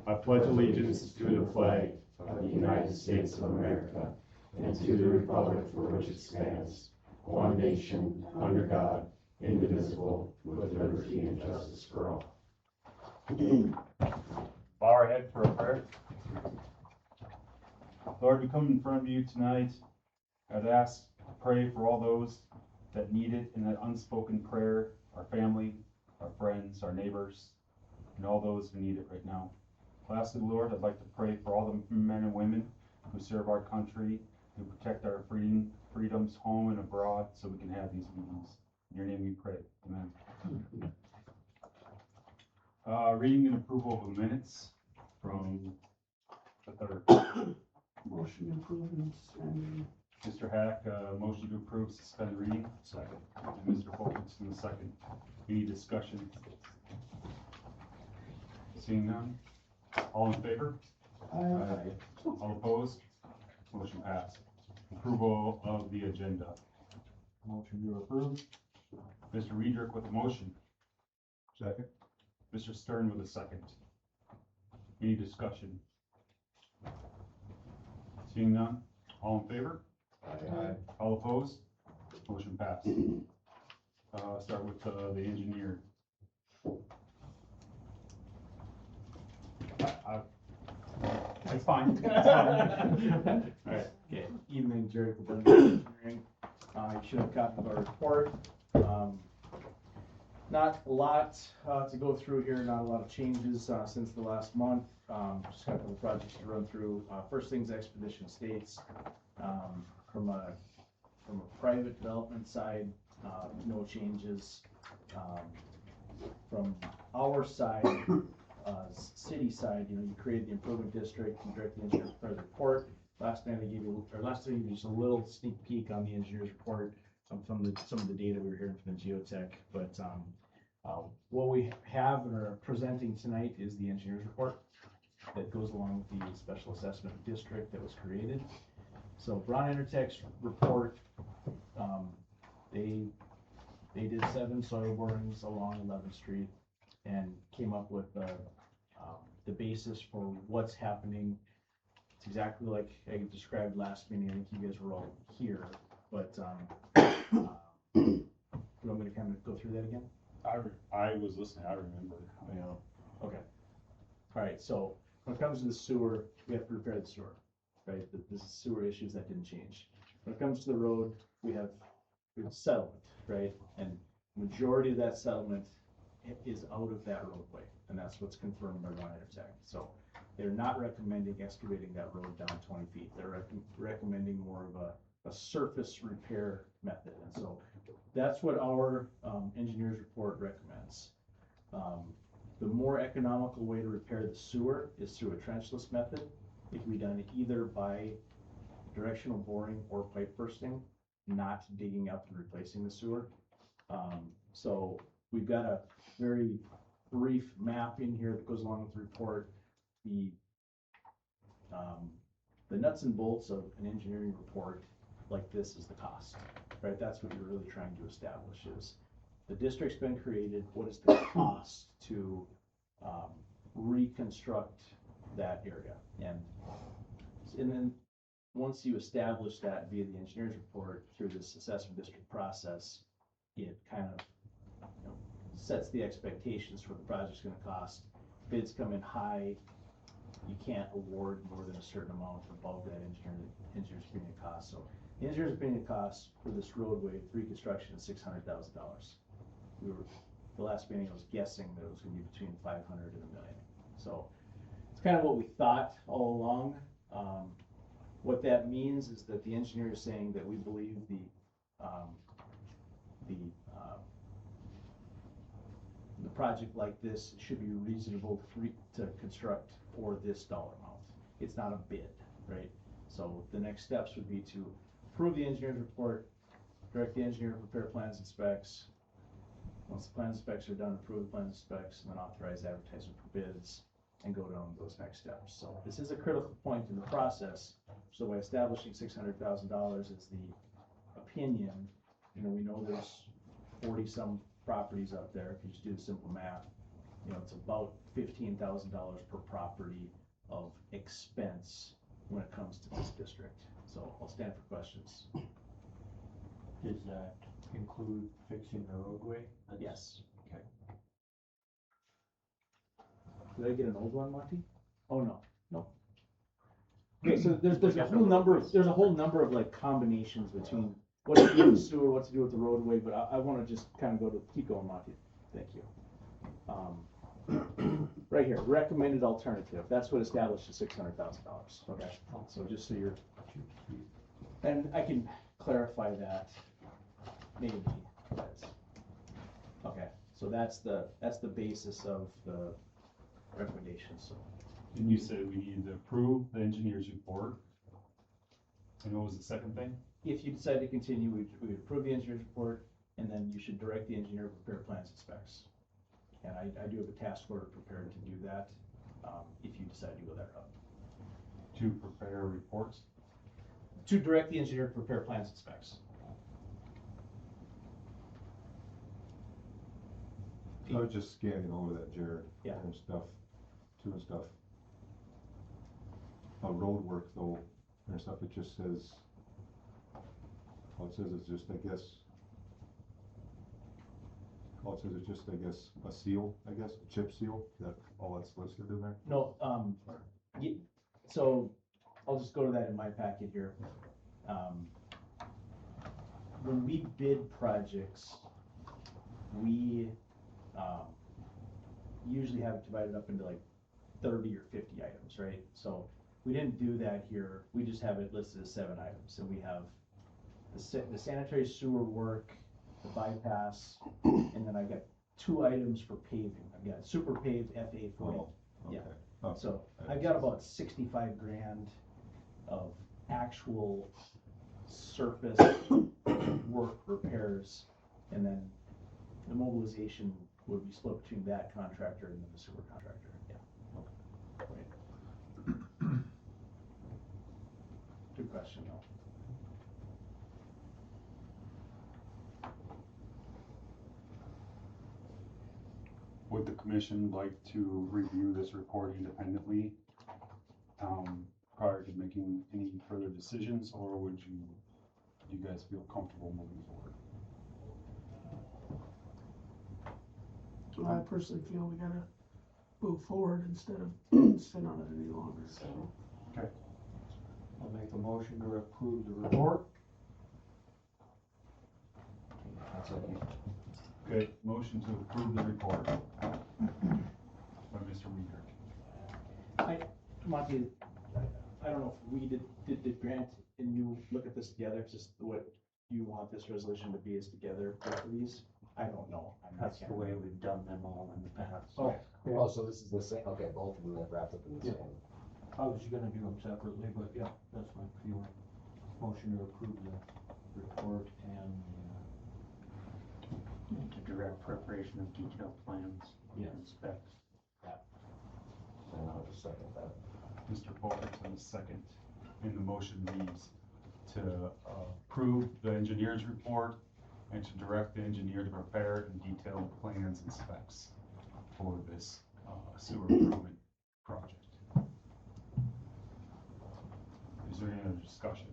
I pledge allegiance to the flag of the United States of America and to the republic for which it stands, one nation, under God, indivisible, with liberty and justice for all. Bow our head for a prayer. Lord, we come in front of you tonight. I'd ask, pray for all those that need it in that unspoken prayer, our family, our friends, our neighbors, and all those who need it right now. Lastly, Lord, I'd like to pray for all the men and women who serve our country, who protect our freedoms home and abroad, so we can have these meetings. In your name we pray. Amen. Reading and approval of the minutes from the 3rd. Motion to approve and suspend. Mr. Hack, motion to approve, suspend reading. Second. And Mr. Fulton, the second. Any discussion? Seeing none. All in favor? Aye. All opposed? Motion passed. Approval of the agenda. Motion to approve. Mr. Redrick with a motion. Second. Mr. Stern with a second. Any discussion? Seeing none. All in favor? Aye. All opposed? Motion passed. Start with the engineer. That's fine. That's fine. All right. Okay, evening, Jerry with Engineering. You should have gotten our report. Not a lot to go through here, not a lot of changes since the last month. Just got a couple projects to run through. First thing's Expedition Estates. From a private development side, no changes. From our side, city side, you create the improvement district, you direct the engineer to prepare the report. Last time I gave you just a little sneak peek on the engineer's report from some of the data we were hearing from the geotech. But what we have and are presenting tonight is the engineer's report that goes along with the special assessment district that was created. So Brown Intertech's report, they did 7 soil borings along 11th Street and came up with the basis for what's happening. It's exactly like I described last meeting. I think you guys were all here, but you want me to kind of go through that again? I was listening. I remember. Yeah. Okay. All right. So when it comes to the sewer, we have to repair the sewer, right? The sewer issues that didn't change. When it comes to the road, we have settlement, right? And majority of that settlement is out of that roadway, and that's what's confirmed by Brown Intertech. So they're not recommending excavating that road down 20 feet. They're recommending more of a surface repair method, and so that's what our engineer's report recommends. The more economical way to repair the sewer is through a trenchless method. It can be done either by directional boring or pipe bursting, not digging up and replacing the sewer. So we've got a very brief map in here that goes along with the report. The nuts and bolts of an engineering report like this is the cost, right? That's what you're really trying to establish is the district's been created, what is the cost to reconstruct that area? And then once you establish that via the engineer's report through this assessment district process, it kind of sets the expectations for the project's going to cost. Bids come in high, you can't award more than a certain amount above that engineer's opinion cost. So the engineer's opinion cost for this roadway reconstruction is $600,000. The last meeting I was guessing that it was going to be between 500 and $1 million. So it's kind of what we thought all along. What that means is that the engineer is saying that we believe the project like this should be reasonable to construct for this dollar amount. It's not a bid, right? So the next steps would be to approve the engineer's report, direct the engineer to prepare plans and specs. Once the plans and specs are done, approve the plans and specs, and then authorize advertisement for bids and go down those next steps. So this is a critical point in the process. So by establishing $600,000 as the opinion, we know there's 40 some properties out there. If you just do the simple math, you know, it's about $15,000 per property of expense when it comes to this district. So I'll stand for questions. Does that include fixing the roadway? Yes. Okay. Did I get an old one, Monty? Oh, no, no. Okay, so there's a whole number of like combinations between what to do with the sewer, what to do with the roadway, but I wanna just kind of keep going, Monty. Thank you. Right here, recommended alternative, that's what established the $600,000, okay? So just so you're, and I can clarify that, maybe, but, okay, so that's the basis of the recommendation, so. And you said we needed to approve the engineer's report. And what was the second thing? If you decide to continue, we would approve the engineer's report, and then you should direct the engineer to prepare plans and specs. And I do have a task order prepared to do that, if you decide to go that route. To prepare reports? To direct the engineer to prepare plans and specs. I was just scanning over that, Jared. Yeah. And stuff, too, and stuff. Road work though, and stuff, it just says, all it says is just, I guess, all it says is just, I guess, a seal, I guess, a chip seal, is that all that's listed in there? No, so I'll just go to that in my packet here. When we bid projects, we, usually have it divided up into like 30 or 50 items, right? So we didn't do that here, we just have it listed as 7 items, and we have the sanitary sewer work, the bypass, and then I got 2 items for paving. I've got super paved FA 40. Oh, Yeah. okay. Oh, So I've got about 65 grand of actual surface work repairs, and then the mobilization would be split between that contractor and then the sewer contractor, yeah. Right. Good question, though. Would the commission like to review this report independently, prior to making any further decisions, or would you guys feel comfortable moving forward? I personally feel we gotta move forward instead of sit on it any longer, so. Okay. I'll make a motion to approve the report. Okay, motion to approve the report by Mr. Weaver. Monty, I don't know if we did Grant and you look at this together, just what you want this resolution to be is together, both of these? I don't know. That's the way we've done them all in the past. Oh, Oh, so this is the same, okay, both of them are wrapped up in the Yeah. same. I was gonna do them separately, but yeah, that's my feeling. Motion to approve the report and, To direct preparation of detailed plans Yeah. and specs. And I'll just second that. Mr. Fulkerson, second, and the motion reads to approve the engineer's report and to direct the engineer to prepare and detailed plans and specs for this sewer improvement project. Is there any other discussion?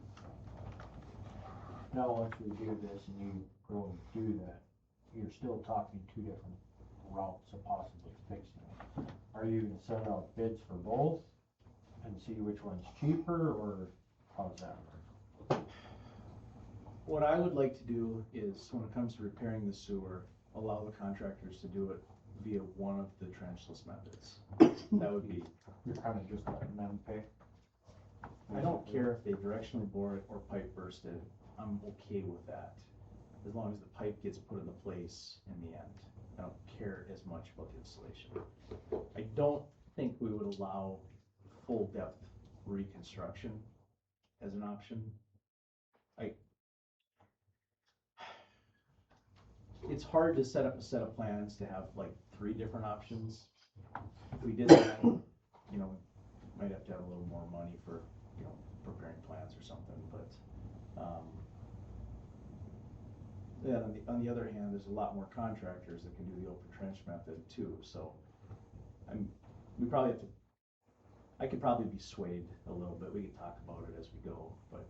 now once we do this and you go and do that, you're still talking 2 different routes of possibly fixing it. Are you gonna send out bids for both and see which one's cheaper, or how's that work? what I would like to do is, when it comes to repairing the sewer, allow the contractors to do it via one of the trenchless methods. That would be, You're kinda just letting them pay? I don't care if they directionally bore it or pipe burst it, I'm okay with that. As long as the pipe gets put into place in the end. I don't care as much about the installation. I don't think we would allow full depth reconstruction as an option. It's hard to set up a set of plans to have like 3 different options. If we did that, you know, might have to have a little more money for, you know, preparing plans or something, but, yeah, on the other hand, there's a lot more contractors that can do the open trench method too, so we probably have to, I could probably be swayed a little bit, we can talk about it as we go, but,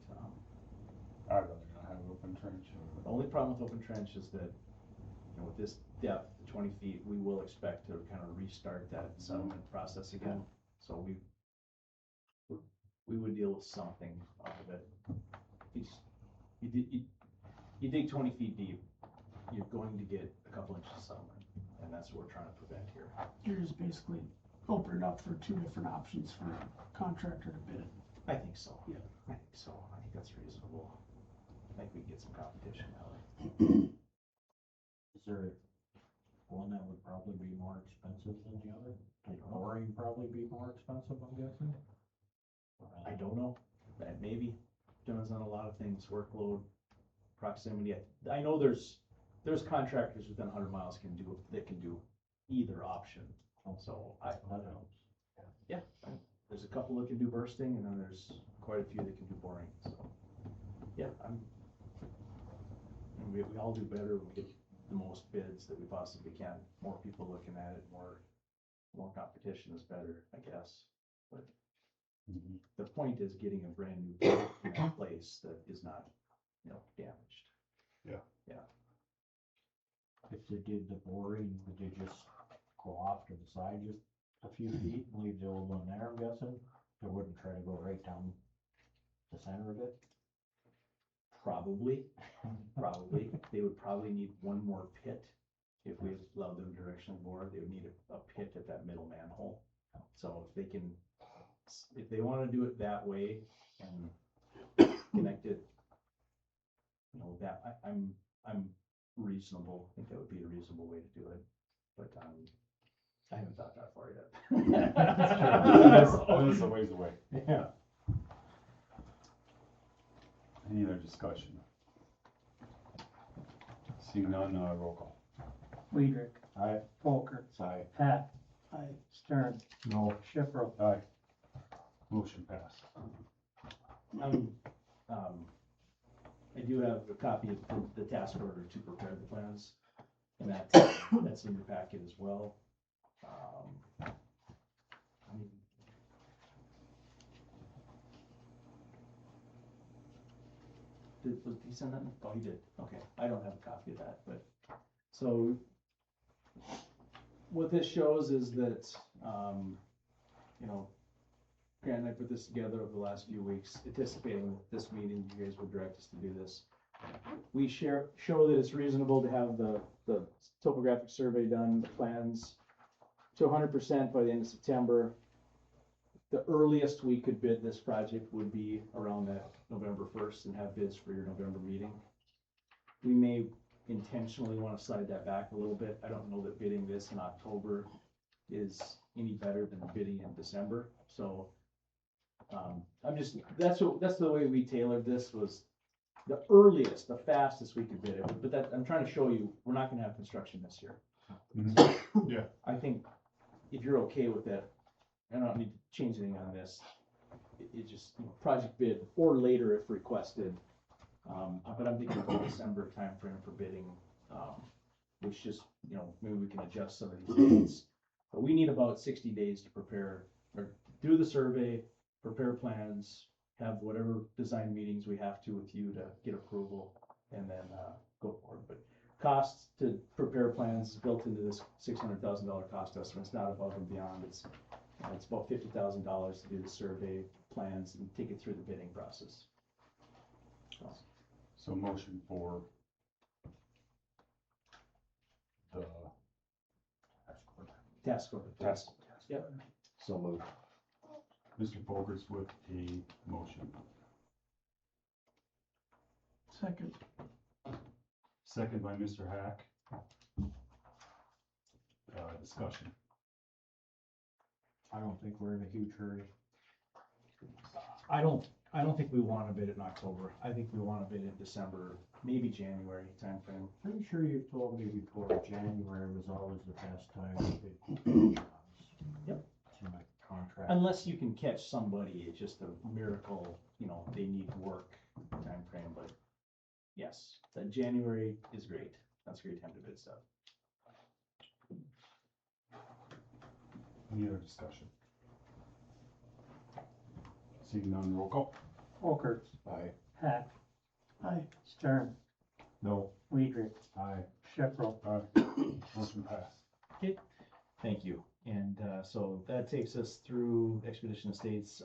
I'd rather not have an open trench. the only problem with open trench is that, you know, with this depth, 20 feet, we will expect to kind of restart that settlement process again. So we would deal with something off of it. You dig 20 feet deep, you're going to get a couple inches of settlement, and that's what we're trying to prevent here. You're just basically opening it up for two different options for a contractor to bid it. I think so, yeah, I think so. I think that's reasonable. I think we can get some competition that way. Is there one that would probably be more expensive than the other? Would boring probably be more expensive, I'm guessing? I don't know, that maybe, depends on a lot of things, workload, proximity. I know there's contractors within 100 miles that can do either option, so That helps. yeah, there's a couple that can do bursting, and then there's quite a few that can do boring, so, yeah, and we all do better when we get the most bids that we possibly can, more people looking at it, more competition is better, I guess, but the point is getting a brand new pit in that place that is not, damaged. If they did the boring, would they just go off to the side just a few feet and leave the old one there, I'm guessing? They wouldn't try to go right down the center of it? Probably. They would probably need one more pit. If we allowed them directional bore, they would need a pit at that middle manhole. So if they wanna do it that way and connect it, I'm reasonable. I think that would be a reasonable way to do it, but, I haven't thought that far yet. That's a ways away. Yeah. Any other discussion? Seeing none, roll call. Weidrich. Aye. Folker. Aye. Hack. I, Stern. No. Shipro. Aye. Motion passed. I do have a copy of the task order to prepare the plans, and that's in your packet as well. Did he send that? Oh, he did. Okay, I don't have a copy of that, but, so what this shows is that, Grant and I put this together over the last few weeks, anticipating this meeting, you guys would direct us to do this. We show that it's reasonable to have the topographic survey done, the plans to 100% by the end of September. The earliest we could bid this project would be around that November 1st and have bids for your November meeting. We may intentionally want to slide that back a little bit. I don't know that bidding this in October is any better than bidding in December, so that's the way we tailored this, was the earliest, the fastest we could bid it, but that, I'm trying to show you, we're not gonna have construction this year. Yeah. I think if you're okay with that, I don't need to change anything on this. It just, project bid or later if requested. But I'm thinking of December timeframe for bidding, which just, maybe we can adjust some of these dates. But we need about 60 days to prepare, or do the survey, prepare plans, have whatever design meetings we have to with you to get approval, and then, go forward. But costs to prepare plans is built into this $600,000 cost estimate. It's not above and beyond. It's about $50,000 to do the survey, plans, and take it through the bidding process. So motion for the Task order. task. Yep. So moved. Mr. Folker's with a motion. second, Second by Mr. Hack. Discussion. I don't think we're in a huge hurry. I don't think we want to bid it in October. I think we want to bid it in December, maybe January timeframe. Pretty sure you've told me before January was always the best time to bid jobs. Yep. It's in my contract. Unless you can catch somebody, it's just a miracle, they need work timeframe, but yes, that January is great. That's a great time to bid stuff. Any other discussion? Seeing none, roll call. Folkerts, Aye. Hack, Aye. Stern, No, Weidrich, Aye. Shepherd. Motion passed. Thank you. And so that takes us through Expedition Estates.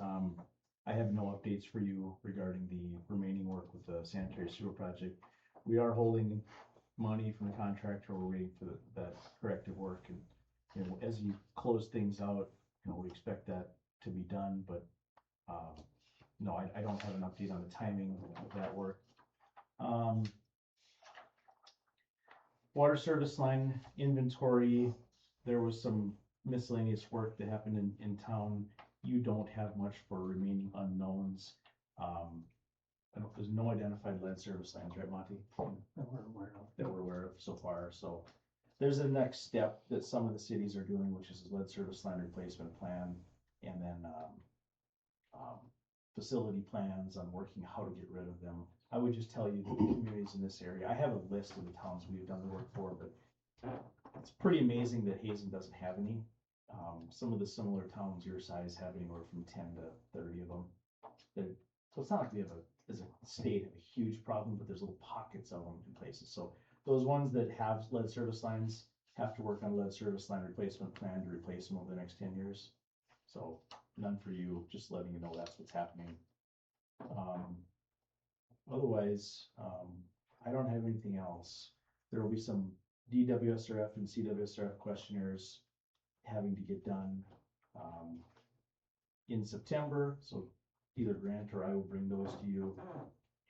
I have no updates for you regarding the remaining work with the sanitary sewer project. We are holding money from the contractor. We're waiting for that corrective work. And, you know, as you close things out, you know, we expect that to be done, but no, I don't have an update on the timing of that work. Water service line inventory, there was some miscellaneous work that happened in town. You don't have much for remaining unknowns. There's no identified lead service lines, right, Monty? That we're aware of. That we're aware of so far, so there's a next step that some of the cities are doing, which is a lead service line replacement plan, and then facility plans on working how to get rid of them. I would just tell you that the communities in this area, I have a list of the towns we've done the work for, but it's pretty amazing that Hazen doesn't have any. Some of the similar towns your size have anywhere from 10 to 30 of them. So it's not like we have as a state, have a huge problem, but there's little pockets of them in places. So those ones that have lead service lines have to work on a lead service line replacement plan to replace them over the next 10 years. So none for you, just letting you know that's what's happening. Otherwise, I don't have anything else. There will be some DWSRF and CWSRF questionnaires having to get done in September. So either Grant or I will bring those to you.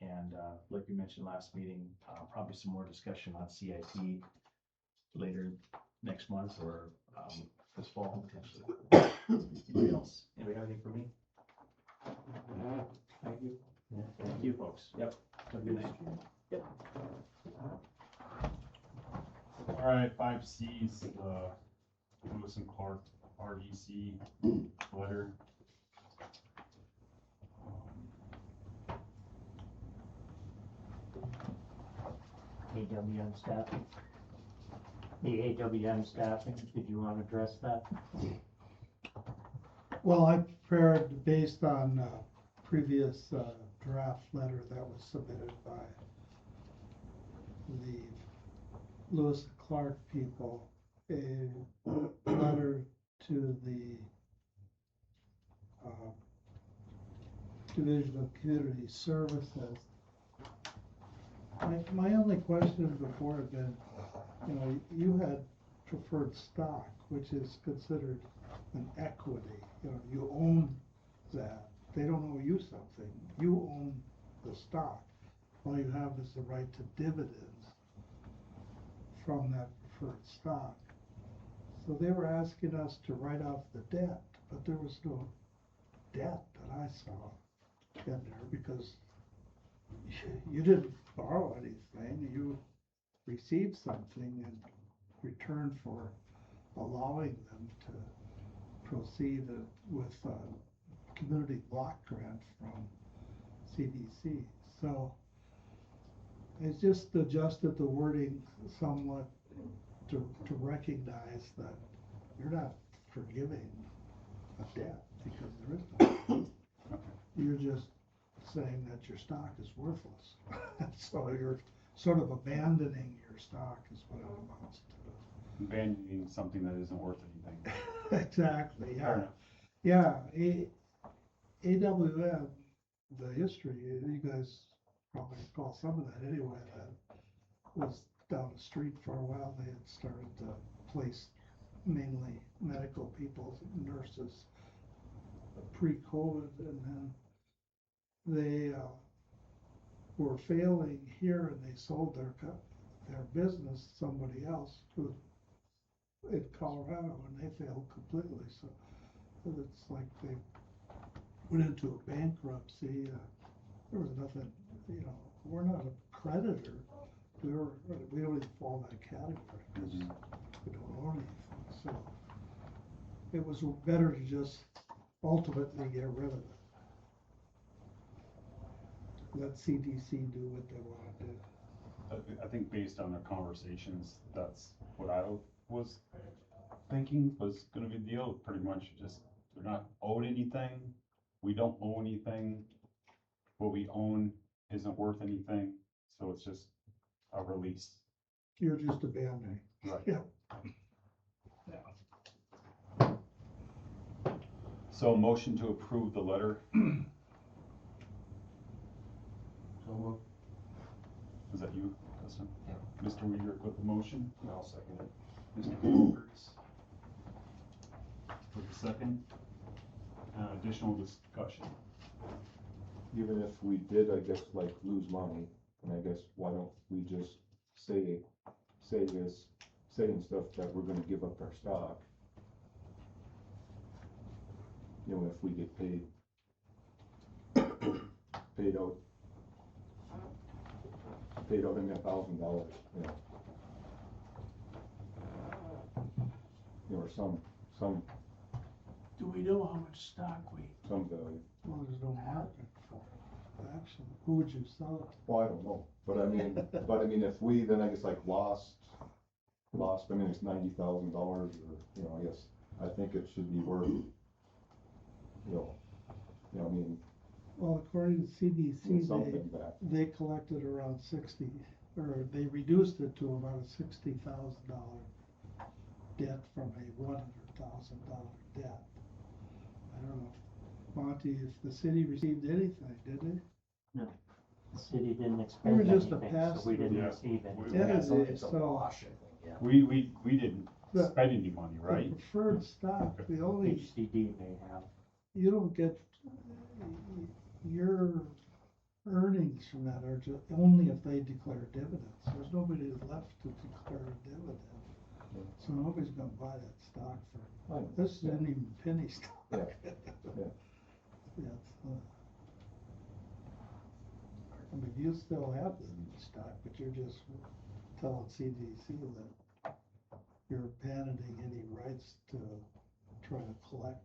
And like we mentioned last meeting, probably some more discussion on CIP later next month or this fall potentially. Anybody else? Anybody have anything for me? Thank you. Thank you, folks. Yep. Have a good night. Yep. All right, 5C's, Lewis and Clark REC letter. AWM staffing. The AWM staffing, did you want to address that? Well, I prepared based on previous draft letter that was submitted by the Lewis and Clark people, a letter to the Division of Community Services. My only question before had been, you know, you had preferred stock, which is considered an equity. You know, you own that. They don't owe you something. You own the stock. All you have is the right to dividends from that preferred stock. So they were asking us to write off the debt, but there was no debt that I saw in there because you didn't borrow anything. You received something in return for allowing them to proceed with a community block grant from CDC. So I just adjusted the wording somewhat to recognize that you're not forgiving a debt because there is no. You're just saying that your stock is worthless. So you're sort of abandoning your stock is what it amounts to. Abandoning something that isn't worth anything. Exactly, Fair yeah. enough. Yeah, AWM, the history, you guys probably recall some of that anyway, that was down the street for a while. They had started to place mainly medical people, nurses, pre-COVID, and then they were failing here and they sold their business to somebody else who in Colorado, and they failed completely. So it's like they went into a bankruptcy. There was nothing, you know, we're not a creditor. We don't even fall in that category because we don't own anything. So it was better to just ultimately get rid of it. Let CDC do what they want to do. I think based on their conversations, that's what I was thinking was gonna be the deal, pretty much just, they're not owed anything, we don't owe anything, what we own isn't worth anything, so it's just a release. You're just a Band-Aid. Right. Yeah. So motion to approve the letter, So moved. is that you, Dustin? Yeah. Mr. Weidrich with the motion, I'll second it. Mr. Folkerts with the second. Additional discussion. Even if we did, I guess, like, lose money, and I guess, why don't we just say this, saying stuff that we're gonna give up our stock? You know, if we get paid out in $1,000, you know. You know, or some Do we know how much stock we, value. Well, there's no market for it, actually. Who would you sell it? Well, I don't know, but I mean, if we, then I guess like lost, I mean, it's $90,000 or, you know, I guess, I think it should be worth, I mean, Well, according to CDC, something back. they collected around 60, or they reduced it to about a $60,000 debt from a $100,000 debt. I don't know, Monty, if the city received anything, did they? The city didn't They expend were just a anything, so we pass-through. didn't Yeah. receive anything. Yeah, It's a so- wash, I think, yeah. We didn't The- spend any money, right? The preferred stock, the only, HCD may have. you don't get, your earnings from that are just, only if they declare dividends. There's nobody left to declare a dividend. So nobody's gonna buy that stock for, I know. this isn't even penny stock. Yeah. Yeah, it's, I mean, you still have the stock, but you're just telling CDC that you're abandoning any rights to try to collect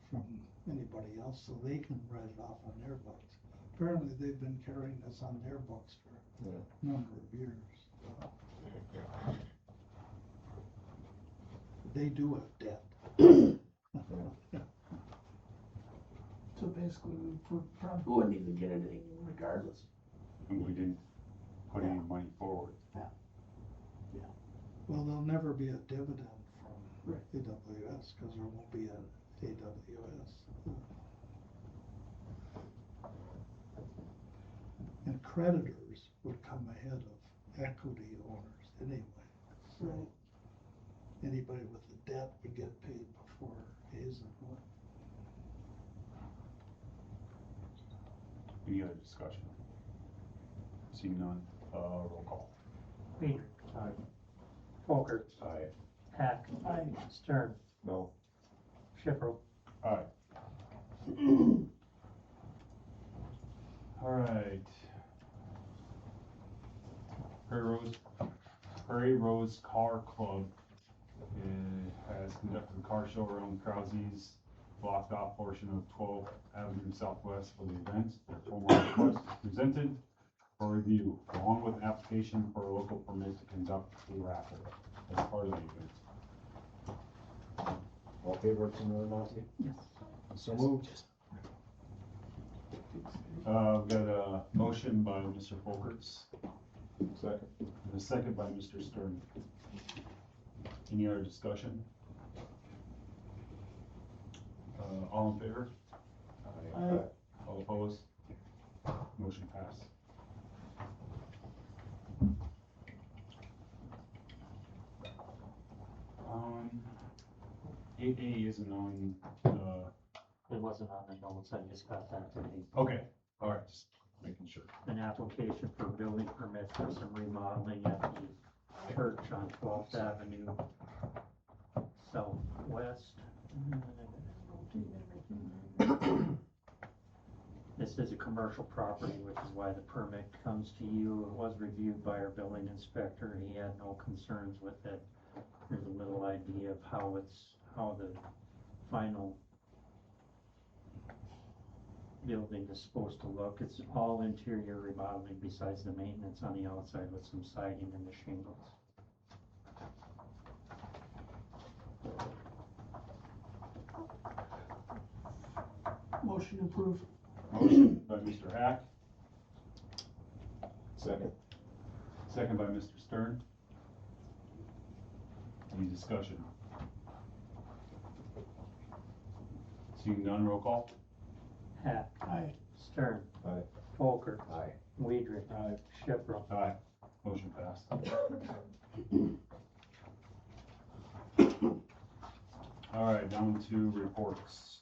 from anybody else so they can write it off on their books. Apparently, they've been carrying this on their books for Yeah. a number of years. They do have debt. so basically we probably wouldn't even get anything regardless. And we didn't put any money forward. Well, there'll never be a dividend from Right. AWS, cause there won't be an AWS. And creditors would come ahead of equity owners anyway, so anybody with the debt would get paid before Hazen would. Any other discussion? Seeing none, roll call. Weidrich. Aye. Folker. Aye. Hack. Aye. Stern. No, Schiffer. Alright. Alright. Prairie Rose Car Club has conducted a car show around Krause's blocked off portion of 12th Avenue Southwest for the event. Their formal request is presented for review, along with an application for a local permit to conduct a raffle as part of the event. All favor of Tim Monty? Yes. So moved. We've got a motion by Mr. Folkerts, second. and a second by Mr. Stern. Any other discussion? All in favor? Aye. All opposed? Motion passed. Eight A isn't on, It wasn't on the notes, I just got that today. okay, alright, just making sure. An application for building permit for some remodeling at the church on 12th Avenue Southwest. This is a commercial property, which is why the permit comes to you. It was reviewed by our building inspector. He had no concerns with it. Here's a little idea of how the final building is supposed to look. It's all interior remodeling besides the maintenance on the outside with some siding and the shingles. motion to approve. Motion by Mr. Hack, Second. second by Mr. Stern. Any discussion? Seeing none, roll call. Hack, Aye. Stern. Aye. Folker, Aye. Weidrich. Shipro. Aye. Motion passed. All right, down to reports.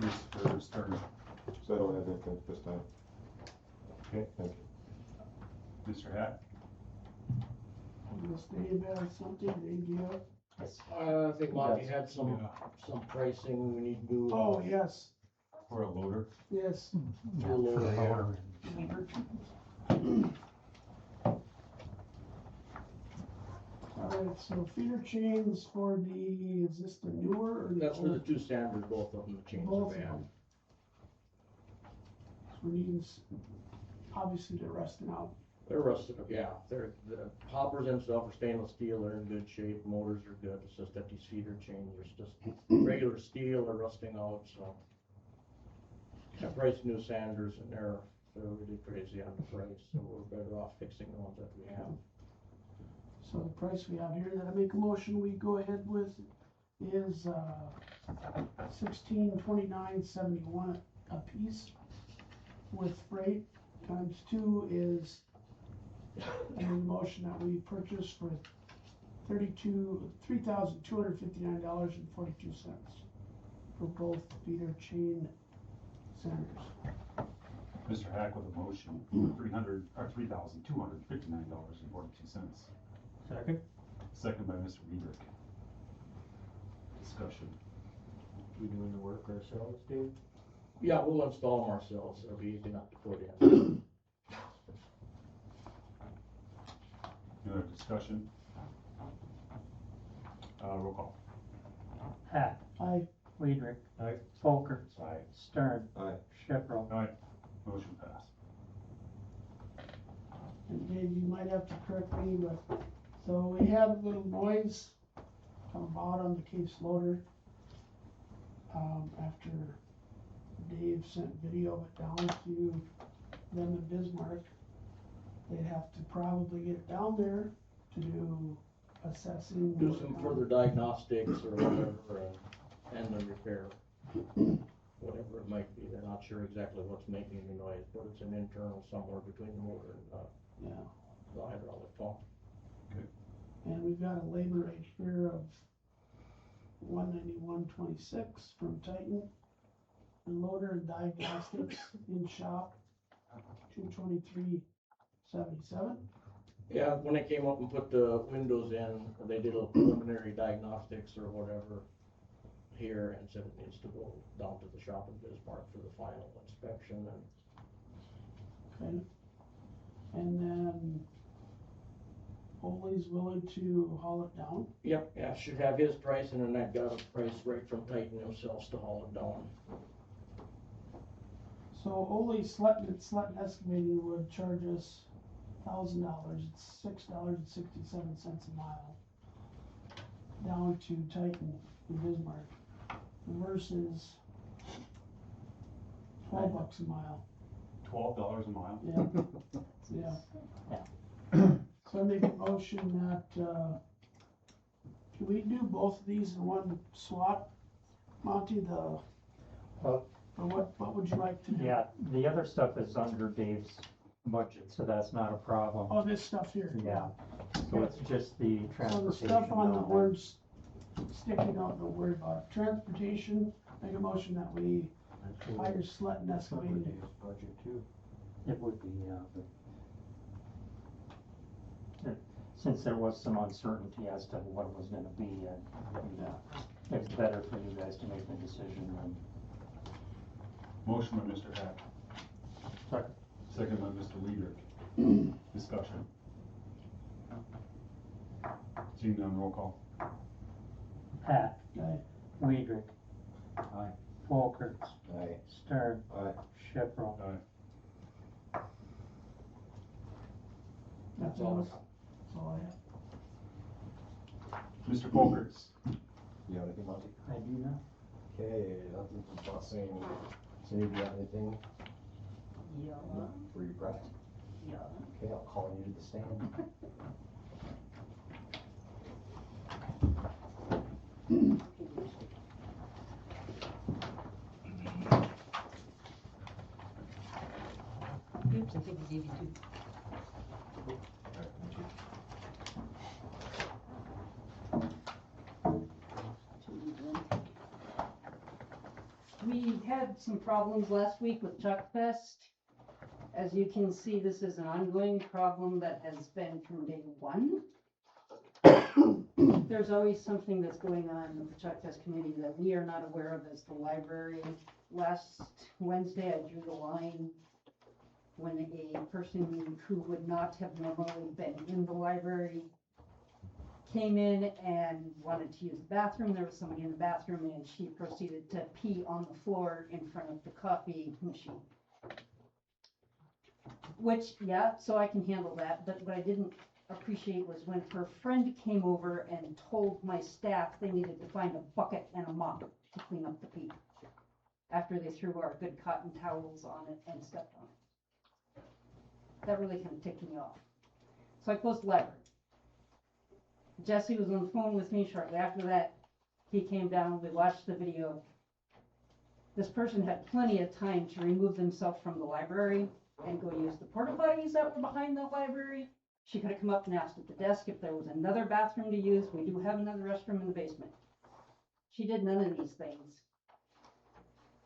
Mr. Stern, So I don't have anything this time. Okay. Thank you. Mr. Hack, Unless Dave has something, Dave, do you have? I think Monty had some pricing, we need to do. Oh, yes, for a loader. yes. For a loader. Alright, so feeder chains for the, is this the newer or the That's for the older? two Sanders, both of them, the chains Both are of bad. them. So we need, obviously they're rusting out. They're rusted, yeah, the hoppers and stuff are stainless steel, they're in good shape, motors are good, it's just that these feeder chains are just regular steel are rusting out, so. I priced new Sanders and they're really crazy on the price, so we're better off fixing the ones that we have. So the price we have here that I make a motion we go ahead with is, $1629.71 a piece with freight, times two is, I make a motion that we purchase for $3,259.42 for both feeder chain centers. Mr. Hack with a motion for $3,259.42. Second? Second by Mr. Weidrich. Discussion. We doing the work ourselves, Dave? Yeah, we'll install them ourselves, it'll be easy enough to put in. Any other discussion? Roll call. Hack, Aye. Weidrich. Aye. Folker, Aye. Stern. Aye. Shipro. Aye. Motion passed. And Dave, you might have to correct me, but, so we had a little noise come about on the case loader. After Dave sent video of it down to them in Bismarck. They'd have to probably get it down there to do assessing. Do some further diagnostics or whatever, and the repair. Whatever it might be, they're not sure exactly what's making the noise, but it's an internal somewhere between the motor and Yeah, the hydraulic pump. and we've got a labor rate here of $191.26 from Titan. And loader and diagnostics in shop, $223.77. Yeah, when they came up and put the windows in, they did a preliminary diagnostics or whatever here and said it needs to go down to the shop in Bismarck for the final inspection and Okay. And then Ole's willing to haul it down. yep, yeah, should have his price and then that got a price right from Titan themselves to haul it down. So Ole Sletten Excavating would charge us $1,000, it's $6.67 a mile. Down to Titan in Bismarck versus $12 a mile. $12 a mile. Yeah, yeah. So I make a motion that, can we do both of these in one swap? Monty, or what would you like to do? Yeah, the other stuff is under Dave's budget, so that's not a problem. Oh, this stuff here. Yeah, so it's just the So the transportation. stuff on the down there. words sticking out, don't worry about it. Transportation, make a motion that we hire Sletten Excavating. Dave's budget too. It would be, yeah, but since there was some uncertainty as to what it was gonna be, it's better for you guys to make the decision than. Motion by Mr. Hack. Second. Second by Mr. Weidrich. Discussion. Seeing none, roll call. Hack, Aye. Weidrich. Aye. Folker, Aye. Stern. Aye. Shipro. Aye. That's all. That's all I have. Mr. Folkers. You have anything, Monty? I do now. Okay, nothing from Bossing. Cindy, do you have anything Yeah, for your prep? yeah. Okay, I'll call you to the stand. Oops, I think I gave you two. We had some problems last week with Chuck Fest. As you can see, this is an ongoing problem that has been from day one. There's always something that's going on with the Chuck Fest committee that we are not aware of as the library. Last Wednesday, I drew the line when a person who would not have normally been in the library came in and wanted to use the bathroom. There was somebody in the bathroom and she proceeded to pee on the floor in front of the coffee machine. Which, yeah, so I can handle that, but what I didn't appreciate was when her friend came over and told my staff they needed to find a bucket and a mop to clean up the pee. After they threw our good cotton towels on it and stepped on it. That really kind of ticked me off. So I closed the library. Jesse was on the phone with me shortly after that. He came down, we watched the video. This person had plenty of time to remove themselves from the library and go use the porta potties that were behind the library. She could have come up and asked at the desk if there was another bathroom to use. We do have another restroom in the basement. She did none of these things.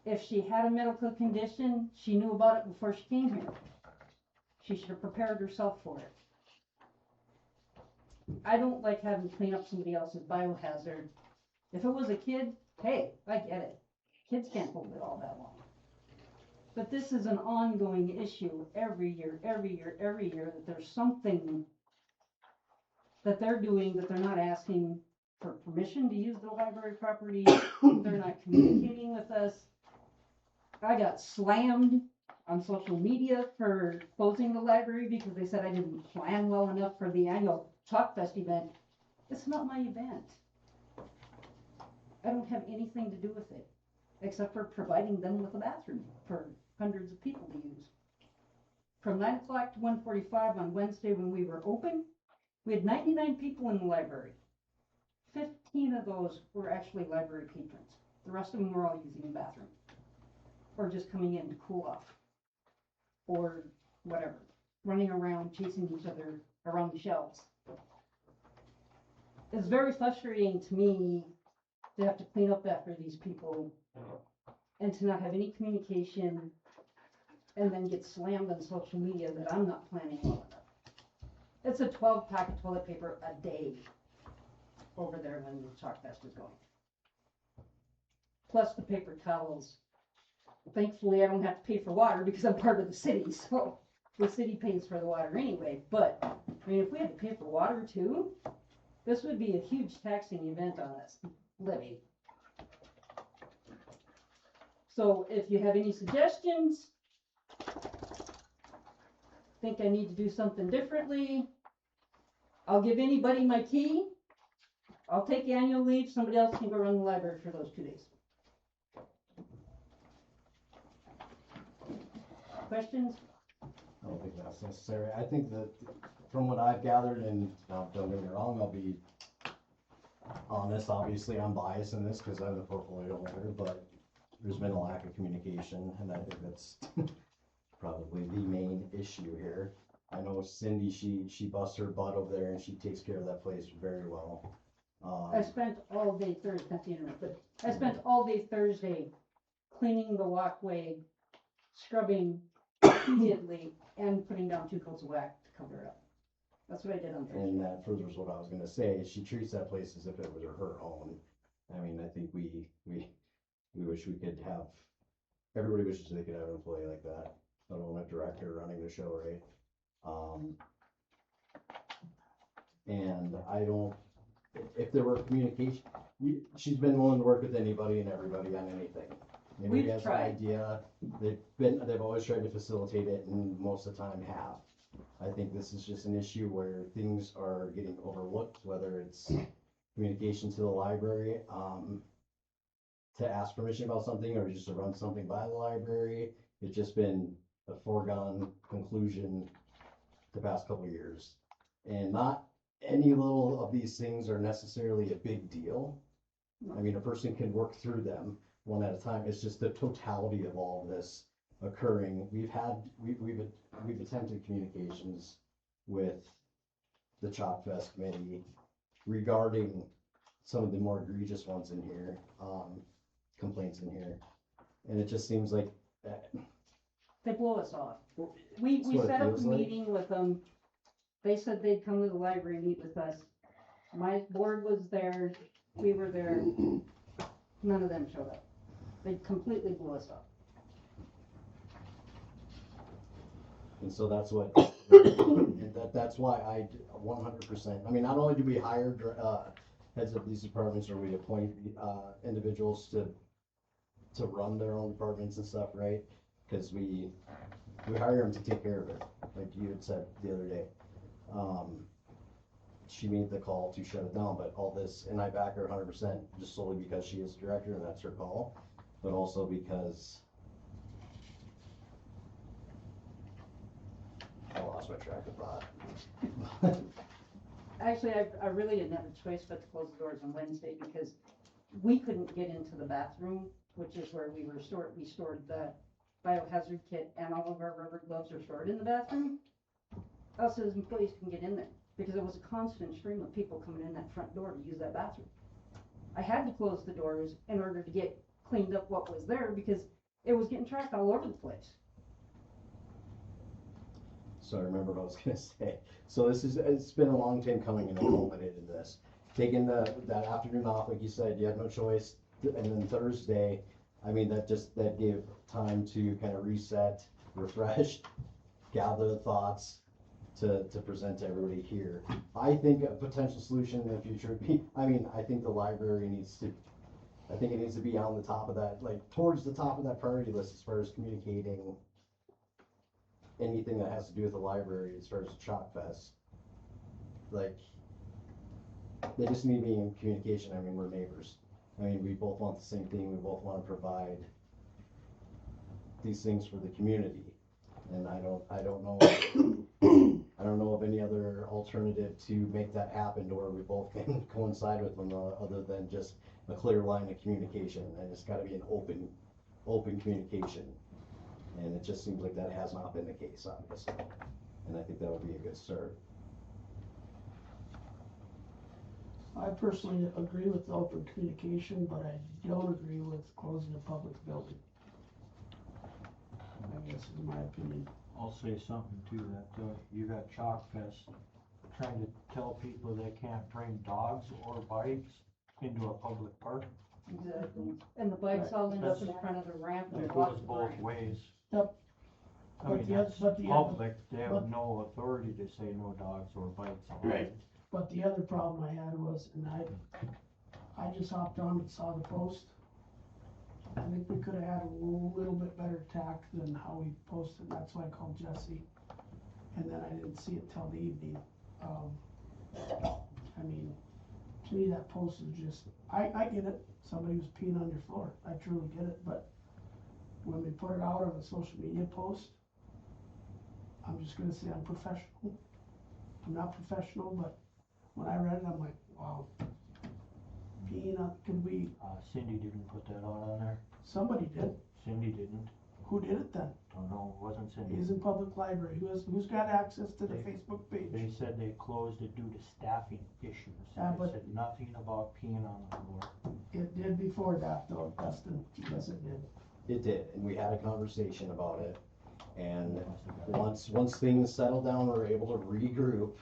If she had a medical condition, she knew about it before she came here. She should have prepared herself for it. I don't like having to clean up somebody else's biohazard. If it was a kid, hey, I get it. Kids can't hold it all that long. But this is an ongoing issue every year, that there's something that they're doing that they're not asking for permission to use the library property. They're not communicating with us. I got slammed on social media for closing the library because they said I didn't plan well enough for the annual Chalk Fest event. It's not my event. I don't have anything to do with it, except for providing them with a bathroom for hundreds of people to use. From 9 o'clock to 1:45 on Wednesday when we were open, we had 99 people in the library. 15 of those were actually library patrons. The rest of them were all using the bathroom, or just coming in to cool off, or whatever, running around chasing each other around the shelves. It's very frustrating to me to have to clean up after these people and to not have any communication and then get slammed on social media that I'm not planning well enough. It's a 12-pack of toilet paper a day over there when the Chalk Fest is going. Plus the paper towels. Thankfully, I don't have to pay for water because I'm part of the city, so the city pays for the water anyway. But, I mean, if we had to pay for water too, this would be a huge taxing event on us, Libby. So if you have any suggestions, think I need to do something differently, I'll give anybody my key. I'll take annual leave. Somebody else can go run the library for those 2 days. Questions? I don't think that's necessary. I think that from what I've gathered, and now don't get me wrong, I'll be honest, obviously I'm biased in this because I'm the portfolio holder, but there's been a lack of communication, and I think that's probably the main issue here. I know Cindy, she busts her butt over there and she takes care of that place very well. I spent all day Thursday, not the internet, but I spent all day Thursday cleaning the walkway, scrubbing repeatedly, and putting down 2 coats of wax to cover it up. That's what I did on Thursday. And that furthers what I was gonna say. She treats that place as if it was her own. I mean, I think we wish we could have, everybody wishes they could have an employee like that, let alone a director running the show, right? And I don't, if there were communication, she's been willing to work with anybody and everybody on anything. Maybe We've has an tried. idea, they've always tried to facilitate it and most of the time have. I think this is just an issue where things are getting overlooked, whether it's communication to the library. to ask permission about something or just to run something by the library. It's just been a foregone conclusion the past couple of years. And not any little of these things are necessarily a big deal. I mean, a person can work through them one at a time. It's just the totality of all of this occurring. We've attempted communications with the Chalk Fest committee regarding some of the more egregious ones in here, complaints in here. And it just seems like They blow us off. We That's what it set up a feels like. meeting with them. They said they'd come to the library, meet with us. My board was there, we were there. None of them showed up. They completely blew us off. and so that's what, and that's why I 100%, I mean, not only do we hire, heads of these departments or we appoint, individuals to run their own departments and stuff, right? Cause we hire them to take care of it, like you had said the other day. She made the call to shut it down, but all this, and I back her 100%, just solely because she is director and that's her call, but also because I lost my track of thought. Actually, I really didn't have a choice but to close the doors on Wednesday because we couldn't get into the bathroom, which is where we stored the biohazard kit and all of our rubber gloves are stored in the bathroom. Us as employees can get in there because it was a constant stream of people coming in that front door to use that bathroom. I had to close the doors in order to get cleaned up what was there because it was getting tracked all over the place. So I remember what I was gonna say. So it's been a long time coming and it culminated in this. Taking that afternoon off, like you said, you had no choice. And then Thursday, I mean, that gave time to kind of reset, refresh, gather the thoughts to present to everybody here. I think a potential solution in the future would be, I mean, I think the library needs to be on the top of that, like towards the top of that priority list as far as communicating anything that has to do with the library as far as the Chalk Fest. Like, they just need to be in communication. I mean, we're neighbors. I mean, we both want the same thing. We both want to provide these things for the community. And I don't know of any other alternative to make that happen to where we both can coincide with them other than just a clear line of communication. And it's got to be an open communication. And it just seems like that has not been the case, obviously. And I think that would be a good start. I personally agree with the open communication, but I don't agree with closing a public building. I guess is my opinion. I'll say something to that, you got Chalk Fest trying to tell people they can't bring dogs or bikes into a public park. Exactly. And the bikes all end up in front of the ramp and It block goes the both ramp. ways. Yep. I But mean, the oth- that's but the other- public, they have but- no authority to say no dogs or bikes. Right. But the other problem I had was, and I just hopped on and saw the post. I think we could have had a little bit better tact than how we posted, that's why I called Jesse. And then I didn't see it till the evening. I mean, to me, that post is just, I get it, somebody was peeing on your floor, I truly get it, but when we put it out on a social media post, I'm just gonna say I'm professional. I'm not professional, but when I read it, I'm like, wow. Peeing on, could we, Cindy didn't put that out on there. somebody did, Cindy didn't. who did it then? Don't know, it wasn't Cindy. Hazen Public Library, who's got access to the They- Facebook page? They said they closed it due to staffing issues. Yeah, They but- said nothing about peeing on the floor. It did before that though, Dustin, yes it did. It did, and we had a conversation about it. And once things settled down, we were able to regroup.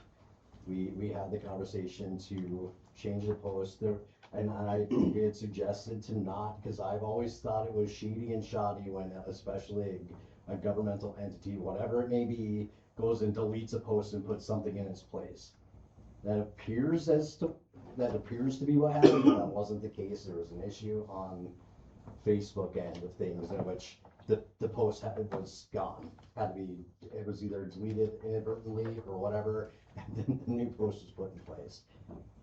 We had the conversation to change the post there, and I had suggested to not, because I've always thought it was shady and shoddy when, especially a governmental entity, whatever it may be, goes and deletes a post and puts something in its place. That appears to be what happened, but that wasn't the case. There was an issue on Facebook end of things in which the post was gone. It was either deleted inadvertently or whatever, and then the new post was put in place.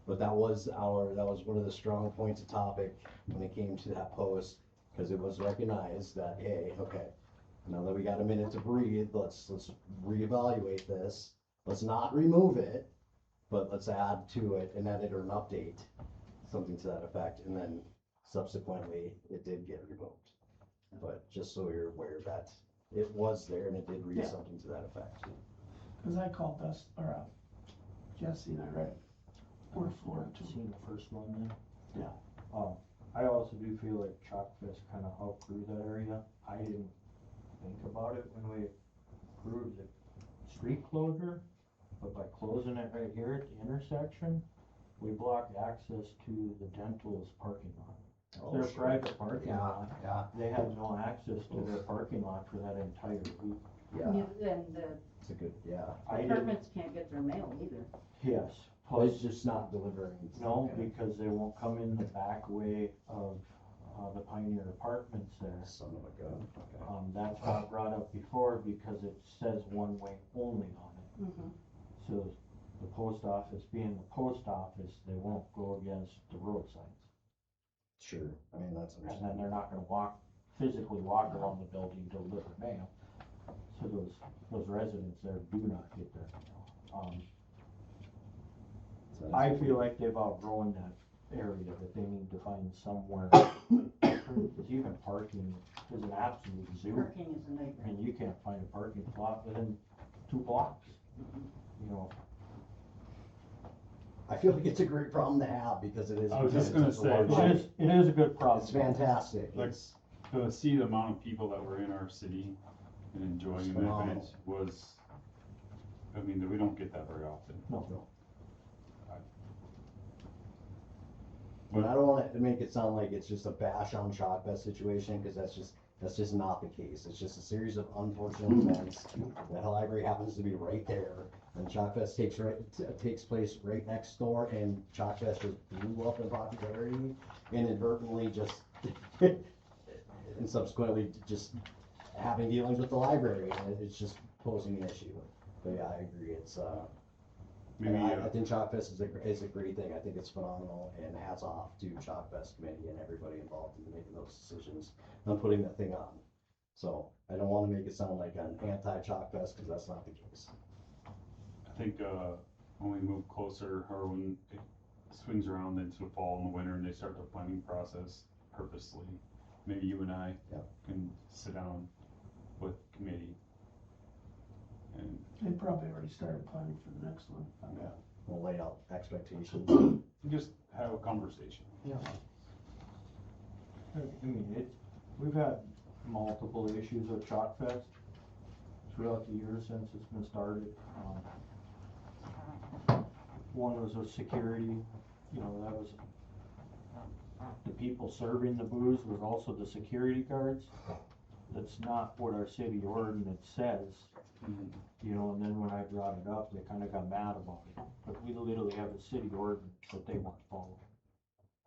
But that was one of the strong points of topic when it came to that post, because it was recognized that, hey, okay, now that we got a minute to breathe, let's reevaluate this. Let's not remove it, but let's add to it an edit or an update, something to that effect, and then subsequently it did get removed. But just so you're aware that it was there and it did read Yeah. something to that effect. Cause I called Jesse and I read word for it too. Seen the first one then? Yeah. I also do feel like Chalk Fest kind of outgrew that area. I didn't think about it when we approved the street closure, but by closing it right here at the intersection, we blocked access to the dental's parking lot. Their private parking lot, Yeah, they had no access to their parking lot for that entire week. yeah, And the it's a good, yeah. I didn't, apartments can't get their mail either. yes, Well, plus, it's just not delivering. no, Okay. because they won't come in the back way of, the Pioneer Apartments there. Son of a gun, okay. That's got brought up before because it says one way only on it. Mhm. So the post office being the post office, they won't go against the road signs. Sure, I mean, that's And then understandable. they're not gonna physically walk around the building to deliver mail. So those residents there do not get their mail. So I that's- feel like they've outgrown that area, that they need to find somewhere. Because even parking is an absolute zoo. Parking is a nightmare. And you can't find a parking spot within 2 blocks. You know, I feel like it's a great problem to have because it is. I was just because gonna it's such a say, large- it is a good problem. It's fantastic. Like, It's- to see the amount of people that were in our city and enjoying It's the phenomenal. event was, I mean, we don't get that very often. No. But I don't want it to make it sound like it's just a bash on Chalk Fest situation, because that's just not the case. It's just a series of unfortunate events. The library happens to be right there, and Chalk Fest takes place right next door, and Chalk Fest just blew up in popularity inadvertently, just and subsequently just having dealings with the library, and it's just posing an issue. But yeah, I agree. It's Maybe, and I think Chalk Fest is a great thing. I think it's phenomenal, and hats off to Chalk Fest committee and everybody involved in making those decisions and putting that thing on. So I don't want to make it sound like I'm anti-Chalk Fest, because that's not the case. I think, when we move closer, or when it swings around into the fall and the winter and they start the planning process purposely, maybe you and I Yep. can sit down with committee and They probably already started planning for the next one. Yeah, we'll lay out expectations. just have a conversation. Yeah. I mean, we've had multiple issues with Chalk Fest throughout the years since it's been started. One was with security, you know, that was the people serving the booze was also the security guards. That's not what our city ordinance says, you know, and then when I brought it up, they kinda got mad about it. But we literally have a city ordinance that they weren't following.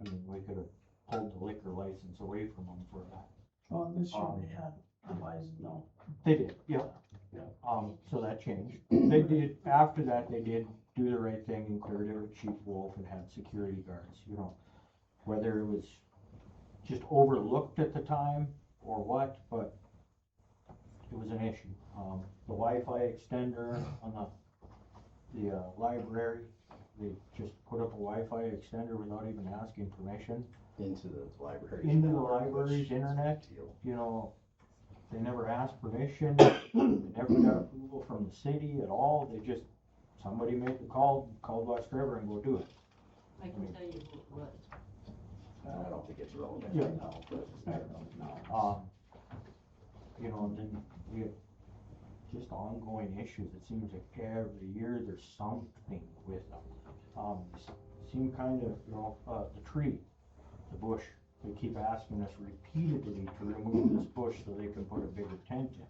I mean, we could've pulled the liquor license away from them for that. Oh, and this year they had the license, no. They did, yeah. So that changed. They did, after that, they did do the right thing and cleared it with Chief Wolf and had security guards, you know. Whether it was just overlooked at the time or what, but it was an issue. The Wi-Fi extender on the library, they just put up a Wi-Fi extender without even asking permission Into the library. into the library's internet. Deal. You know, they never asked permission, they never got approval from the city at all, they just, somebody made the call, called West River and go do it. I can tell you who it was. I don't think it's relevant Yeah. right now, but I don't know. You know, and then we have just ongoing issues, it seems like every year there's something with them. Seem kind of, you know, the tree, the bush, they keep asking us repeatedly to remove this bush so they can put a bigger tent in.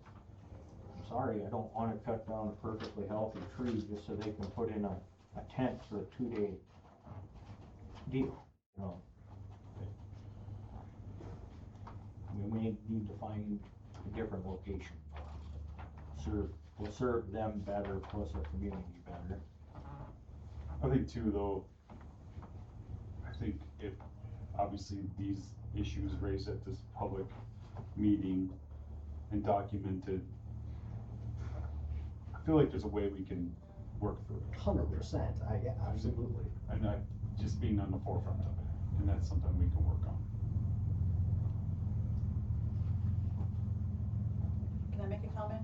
I'm sorry, I don't wanna cut down a perfectly healthy tree just so they can put in a tent for a 2-day deal, you know. We may need to find a different location. Will serve them better, plus our community better. I think too, though, if obviously these issues raised at this public meeting and documented, I feel like there's a way we can work through it. 100%, yeah, absolutely. And just being on the forefront of it, and that's something we can work on. Can I make a comment?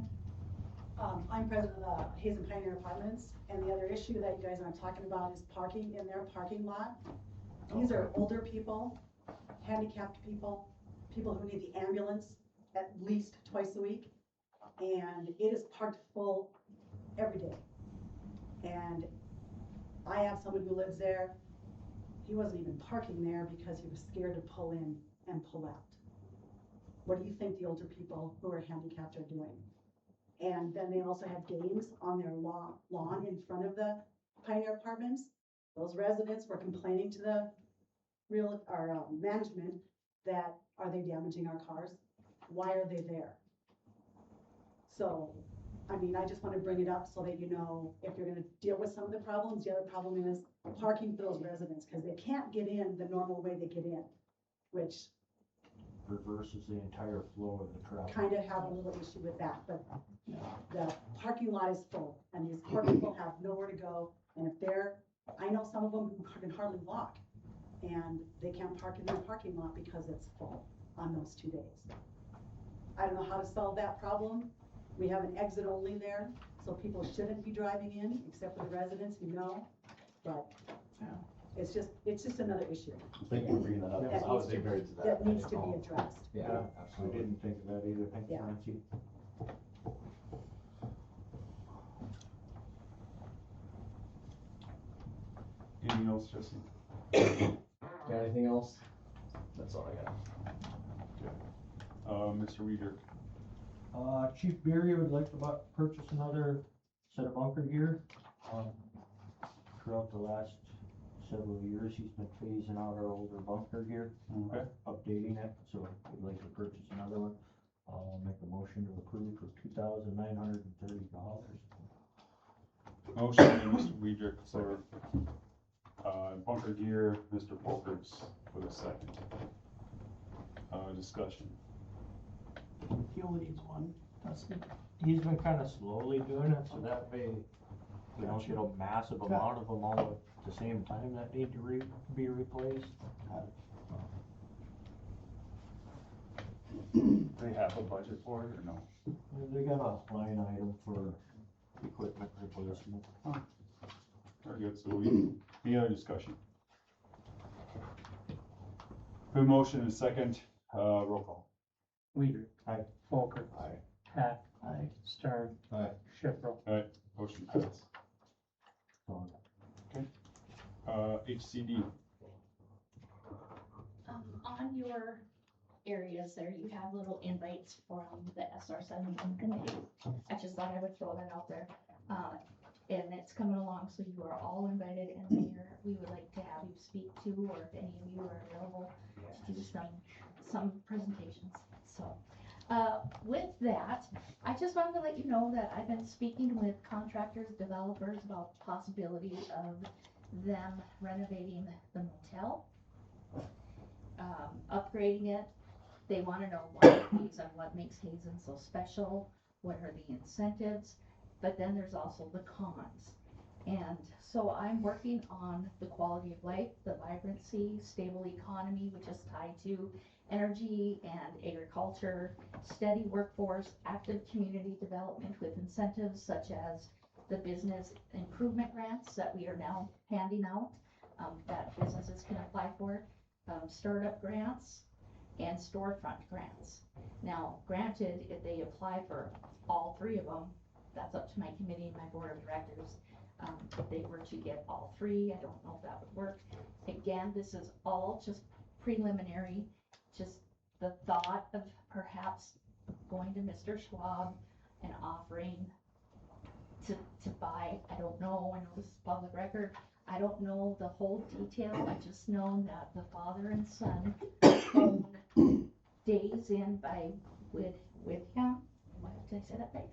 I'm president of the Hazen Pioneer Apartments, and the other issue that you guys aren't talking about is parking in their parking lot. These are older people, handicapped people, people who need the ambulance at least twice a week, and it is parked full every day. And I have someone who lives there, he wasn't even parking there because he was scared to pull in and pull out. What do you think the older people who are handicapped are doing? And then they also have games on their lawn in front of the Pioneer Apartments. Those residents were complaining to the management that, are they damaging our cars? Why are they there? So, I mean, I just want to bring it up so that you know, if you're gonna deal with some of the problems, the other problem is parking for those residents, because they can't get in the normal way they get in, which Reverses the entire flow of the traffic. kind of have a little issue with that, but the parking lot is full, and these poor people have nowhere to go, and if I know some of them who can hardly walk, and they can't park in their parking lot because it's full on those 2 days. I don't know how to solve that problem. We have an exit only there, so people shouldn't be driving in, except for the residents who know, but it's just another issue. Thank you for bringing that up, because I was ignorant to that. That needs I to didn't be know. addressed. Yeah, I absolutely. didn't think of that either, thank you, Yeah. Nancy. Anything else, Jesse? Got anything else? That's all I got. Mr. Weeder, Chief Beery would like to purchase another set of bunker gear. Throughout the last several years, he's been phasing out our older bunker gear, okay. updating it, so we'd like to purchase another one. I'll make a motion to approve for $2,930. Motion by Mr. Weidrich for, bunker gear, Mr. Folkerts for the second. Discussion. Fuel needs one, doesn't it? He's been kind of slowly doing it, so that way we don't get a massive amount of them all at the same time that need to be replaced. They have a budget for it or no? They got a line item for equipment replacement. Very good, so any other discussion? Good motion and second, roll call. Weider. Aye. Folker. Aye. Hack. Aye. Stern. Aye. Shipro. Motion passes. So, HCD, On your areas there, you have little invites from the SR71 committee. I just thought I would throw that out there. And it's coming along, so you are all invited, and Mayor, we would like to have you speak to, or if any of you are available, to do some presentations. So, with that, I just wanted to let you know that I've been speaking with contractors, developers about possibility of them renovating the motel, upgrading it. They want to know what makes Hazen so special, what are the incentives, but then there's also the cons. And so I'm working on the quality of life, the vibrancy, stable economy, which is tied to energy and agriculture, steady workforce, active community development with incentives such as the business improvement grants that we are now handing out, that businesses can apply for, startup grants, and storefront grants. Now, granted, if they apply for all three of them, that's up to my committee and my board of directors. If they were to get all three, I don't know if that would work. Again, this is all just preliminary, just the thought of perhaps going to Mr. Schwab and offering to buy, I don't know, I know this is public record, I don't know the whole detail, I just know that the father and son own Days Inn by Widham, did I say that right?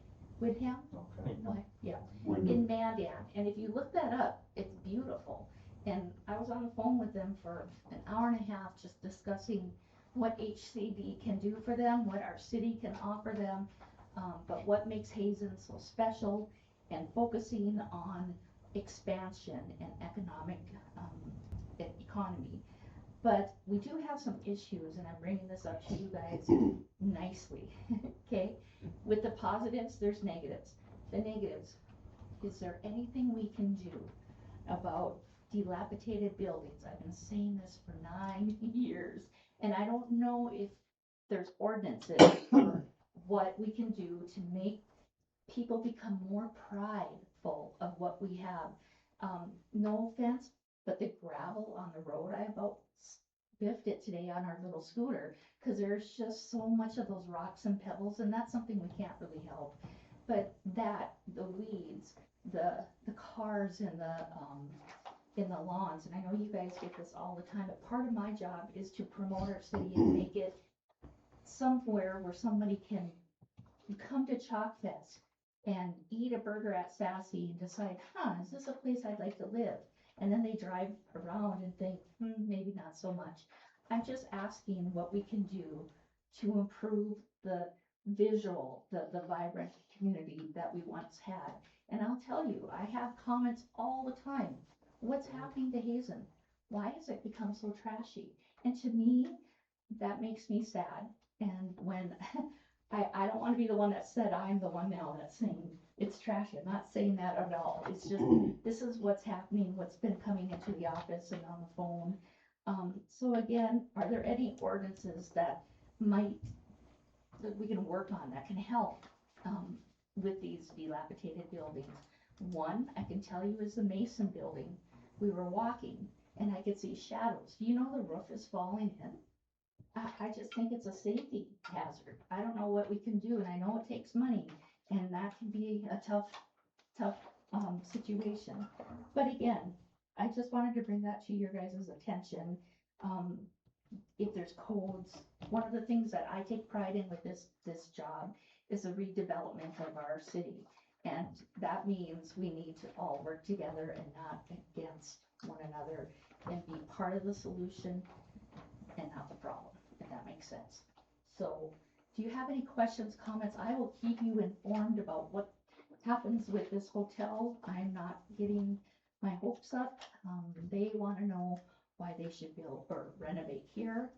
Widham? okay. No, yeah, in Mandan, and if you look that up, it's beautiful. And I was on the phone with them for an hour and a half, just discussing what HCD can do for them, what our city can offer them, but what makes Hazen so special, and focusing on expansion and economic economy. But we do have some issues, and I'm bringing this up to you guys nicely, okay? With the positives, there's negatives. The negatives, is there anything we can do about dilapidated buildings? I've been saying this for 9 years, and I don't know if there's ordinances or what we can do to make people become more prideful of what we have. No offense, but the gravel on the road, I about biffed it today on our little scooter, because there's just so much of those rocks and pebbles, and that's something we can't really help. But the weeds, the cars in the lawns, and I know you guys get this all the time, but part of my job is to promote our city and make it somewhere where somebody can come to Chalk Fest and eat a burger at Sassy and decide, is this a place I'd like to live? And then they drive around and think, maybe not so much. I'm just asking what we can do to improve the visual, the vibrant community that we once had. And I'll tell you, I have comments all the time. What's happening to Hazen? Why has it become so trashy? And to me, that makes me sad. And when I don't want to be the one that said I'm the one now that's saying it's trashy. I'm not saying that at all. It's just, this is what's happening, what's been coming into the office and on the phone. So again, are there any ordinances that we can work on that can help with these dilapidated buildings? One, I can tell you, is the Mason building. We were walking and I could see shadows. You know, the roof is falling in. I just think it's a safety hazard. I don't know what we can do, and I know it takes money, and that can be a tough situation. But again, I just wanted to bring that to your guys' attention. If there's codes, one of the things that I take pride in with this job is the redevelopment of our city. And that means we need to all work together and not against one another, and be part of the solution and not the problem, if that makes sense. So, do you have any questions, comments? I will keep you informed about what happens with this hotel. I'm not getting my hopes up. They want to know why they should build or renovate here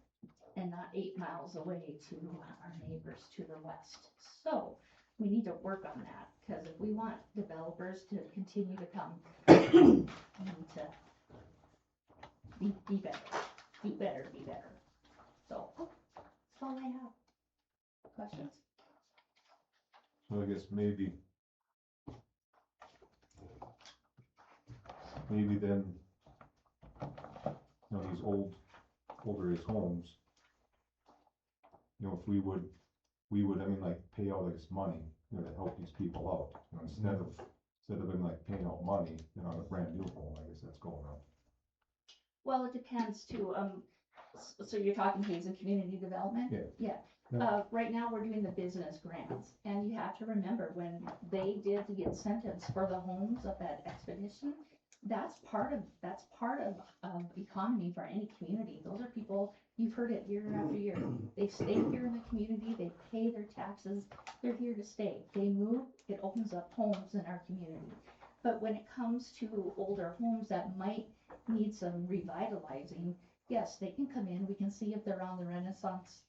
and not 8 miles away to our neighbors to the west. So, we need to work on that, because if we want developers to continue to come, we need to be better, do better, be better. So, that's all I have. Questions? So I guess maybe then, these older age homes, if we would, I mean, like, pay out this money, to help these people out, instead of them like paying out money, on a brand new home, I guess that's going on. Well, it depends too. So you're talking Hazen Community Development? Yeah. Right now, we're doing the business grants, and you have to remember, when they did the incentives for the homes up at Expedition, that's part of economy for any community. Those are people, you've heard it year after year. They stay here in the community, they pay their taxes, they're here to stay. They move, it opens up homes in our community. But when it comes to older homes that might need some revitalizing, yes, they can come in, we can see if they're on the Renaissance.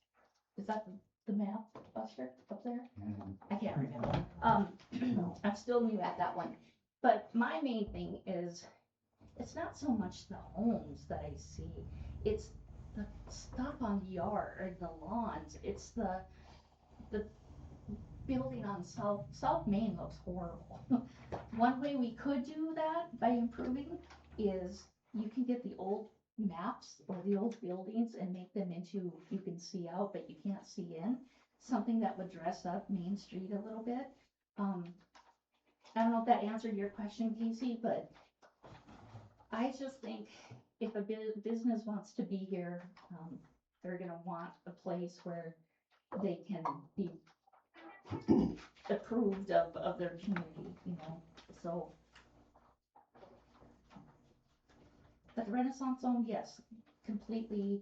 Is that the map, Buster, up there? I can't remember. I'm still new at that one. But my main thing is, it's not so much the homes that I see, it's the stuff on the yard, or the lawns, it's the building on South Main looks horrible. One way we could do that by improving is, you can get the old maps or the old buildings and make them into, you can see out but you can't see in, something that would dress up Main Street a little bit. I don't know if that answered your question, Casey, but I just think if a business wants to be here, they're gonna want a place where they can be approved of their community, so But the Renaissance Zone, yes, completely,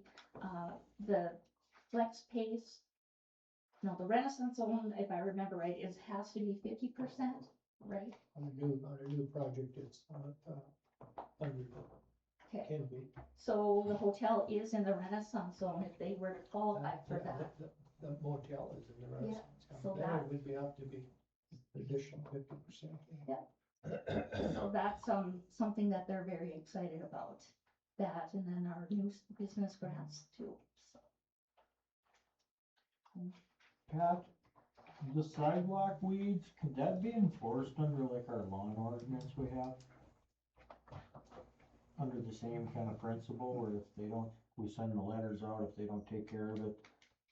the flex pace. No, the Renaissance Zone, if I remember right, has to be 50%, right? On a new project, it's, under, Okay, can be. so the hotel is in the Renaissance Zone if they were to qualify for that. The motel is in the Yeah, Renaissance. so Then that- it would be up to be additional 50%. So that's, something that they're very excited about, that, and then our new business grants too, so. Pat, the sidewalk weeds, could that be enforced under like our lawn ordinance we have? Under the same kind of principle, where if they don't, we send the letters out, if they don't take care of it,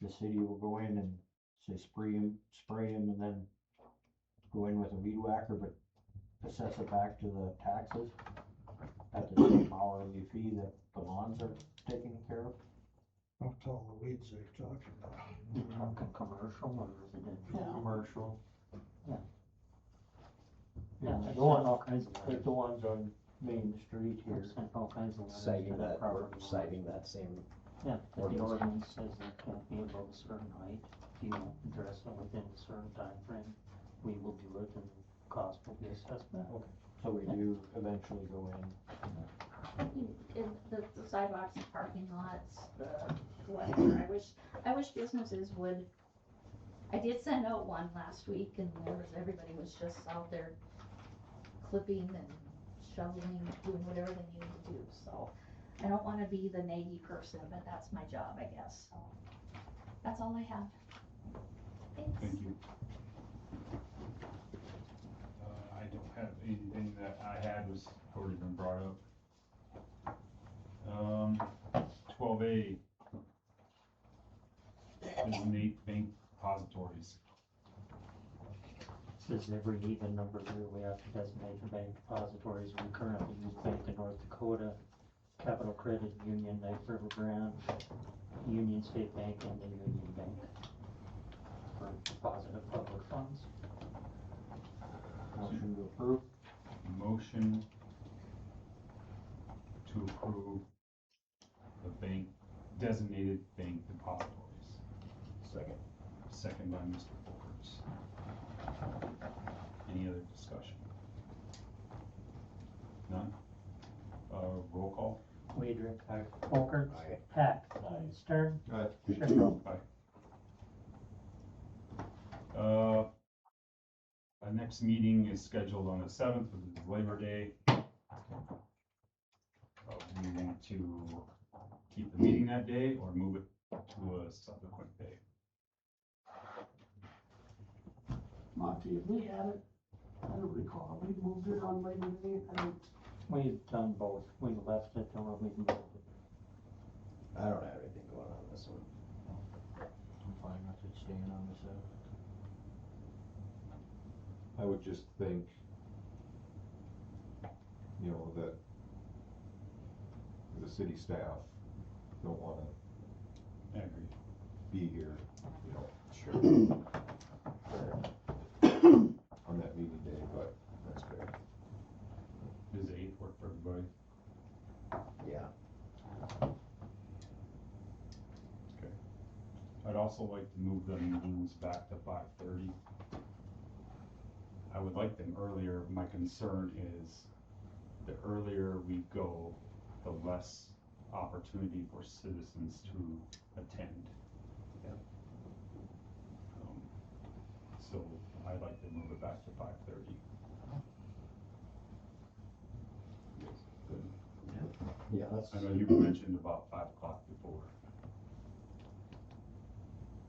the city will go in and say spray them, and then go in with a weed whacker, but assess it back to the taxes at the same hourly fee that the lawns are taken care of. That's all the weeds they're talking about. Talking commercial or residential? Commercial. Yeah, Yeah, I've the one, sent all kinds of like the ones on Main Street here. I've sent all kinds of letters to Citing the that, property owners. citing that same, Yeah, that the ordinance. ordinance says it can't be above a certain height. If you don't address it within a certain time frame, we will do it and cost will be assessed back. Okay, so we do eventually go in. In the sidewalks, the parking lots, the whatever, I wish businesses would, I did send out one last week and everybody was just out there clipping and shoveling, doing whatever they needed to do, so. I don't wanna be the naggy person, but that's my job, I guess, so. That's all I have. Thanks. Thank you. I don't have anything that I had was already been brought up. 12A. Designate bank depositories. Says every even number year we have to designate the bank depositories. We currently use Bank of North Dakota, Capital Credit Union, Knife River Grand, Union State Bank, and the Union Bank for deposit of public funds. Motion to approve. Motion to approve the bank, designated bank depositories. second. Second by Mr. Folkerts. Any other discussion? None? Roll call? Weidrich, Folkerts, Aye. Hack, Stern, Aye. Schindler. Our next meeting is scheduled on the 7th, which is Labor Day. We want to keep the meeting that day or move it to a subsequent day. Monty, if we had it, I don't recall, we moved it on Labor Day, I don't, We've done both. We left it till we moved it. I don't have anything going on this one. I'm fine with it staying on the 7th. I would just think, you know, that the city staff don't wanna I agree. be here, you know, Sure. on that meeting day, but That's fair. Does 8th work for everybody? Yeah. Okay. I'd also like to move the meetings back to 5:30. I would like them earlier. My concern is the earlier we go, the less opportunity for citizens to attend. Yep. So I'd like to move it back to 5:30. Good. Yeah, that's, I know you mentioned about 5 o'clock before.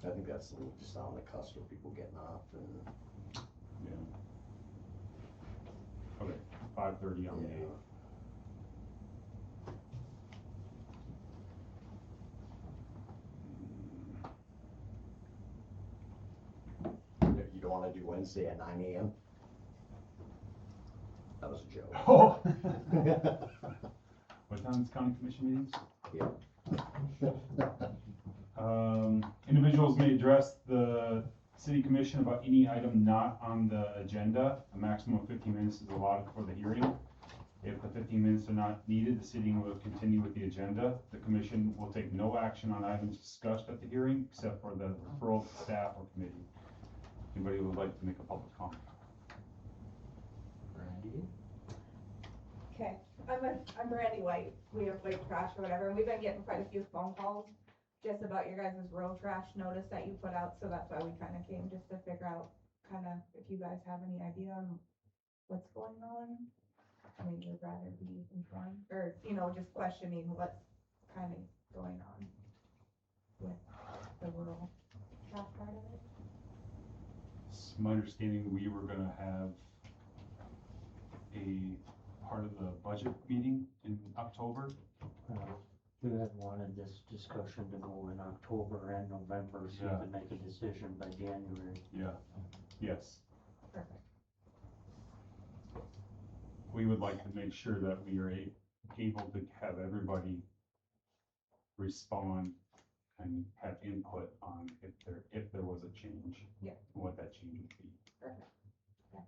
I think that's a little just on the cusp of people getting off and. Yeah. Okay, 5:30 on the 8th. You don't wanna do Wednesday at 9 AM? That was a joke. Oh. What time's county commission meetings? Individuals may address the city commission about any item not on the agenda. A maximum of 15 minutes is allotted for the hearing. If the 15 minutes are not needed, the sitting will continue with the agenda. The commission will take no action on items discussed at the hearing, except for the referral to staff or committee. Anybody who would like to make a public comment? Randy? Okay, I'm Brandy White, we have white trash or whatever, and we've been getting quite a few phone calls just about your guys' road trash notice that you put out, so that's why we kinda came, just to figure out kinda if you guys have any idea on what's going on. I mean, we'd rather be informed, or, you know, just questioning what's kinda going on with the rural trash part of it. It's my understanding we were gonna have a part of the budget meeting in October. We had wanted this discussion to go in October and November, so we Yeah. could make a decision by January. Yeah, yes. Perfect. We would like to make sure that we are able to have everybody respond and have input on if there was a change. Yeah. What that change would be. Perfect.